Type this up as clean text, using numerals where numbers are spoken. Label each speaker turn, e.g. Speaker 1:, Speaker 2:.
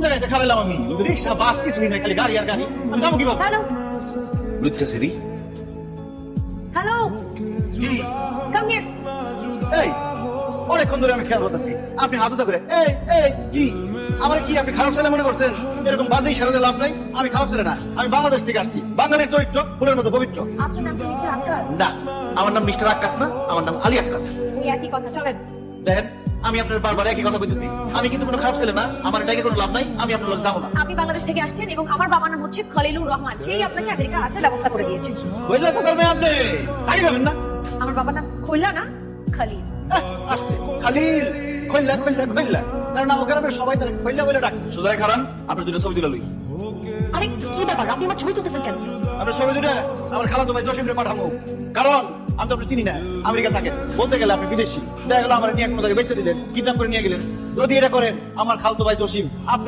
Speaker 1: জায়গায় এসে খাওয়াইলাম আমি? রিক্সা বাস কিছুই নাই, খালি গাড়ি আর গাড়ি। আমি যাবো কিভাবে?
Speaker 2: হ্যালো
Speaker 1: লুচ্চা সিরি
Speaker 2: হ্যালো
Speaker 1: কি?
Speaker 2: Come here.
Speaker 1: এই অনেকক্ষণ ধরে আমি খেয়াল করতেছি আপনি হাত উঁচা করে এই এই কি আমার কি আপনি খারাপ ছেলে মনে করছেন? এরকম বাজে সারাতে লাভ নাই। আমি খারাপ ছেলে না, আমি বাংলাদেশ থেকে আসছি। বাঙালির চরিত্র ফুলের মতো পবিত্র।
Speaker 2: আপনার নাম কি মিস্টার আক্কাস?
Speaker 1: না, আমার নাম মিস্টার আক্কাস না, আমার নাম আলী আক্কাস।
Speaker 2: এই একই কথা, চলেন।
Speaker 1: দেখেন আমি আপনার বারবার একই কথা বলতেছি, আমি কিন্তু কোনো খারাপ ছেলে না, আমার এটাকে কোনো লাভ নাই, আমি আপনার লোক যাবো না।
Speaker 2: আপনি বাংলাদেশ থেকে আসছেন এবং আমার বাবার নাম হচ্ছে খলিলুর রহমান, সেই আপনাকে আমেরিকা আসার ব্যবস্থা করে দিয়েছে।
Speaker 1: বুঝলেন স্যার ভাই আপনি আগে যাবেন না?
Speaker 2: আমার বাবার নাম খোল্লা না খলিল।
Speaker 1: আসছে খালিল খৈল্লা খৈল্লা খৈল্লা, কারণ আমার গ্রামের সবাই তার খৈল্লা বলে ডাক। সোজাই খারান আপনার দুটো ছবি তুলে লই।
Speaker 2: আরে কি ব্যাপার, আপনি আমার ছবি তুলতেছেন কেন?
Speaker 1: আপনার ছবি দুটো আমার খালাতো ভাই জসিমরে পাঠাবো, কারণ আমি তো আপনি চিনি না, আমেরিকা থাকেন, বলতে গেলে আপনি বিদেশি। দেখা গেল আমার নিয়ে কোনো জায়গায় বেঁচে দিলেন, কিডন্যাপ করে নিয়ে গেলেন। যদি এটা করেন আমার খালাতো ভাই জসিম আপনি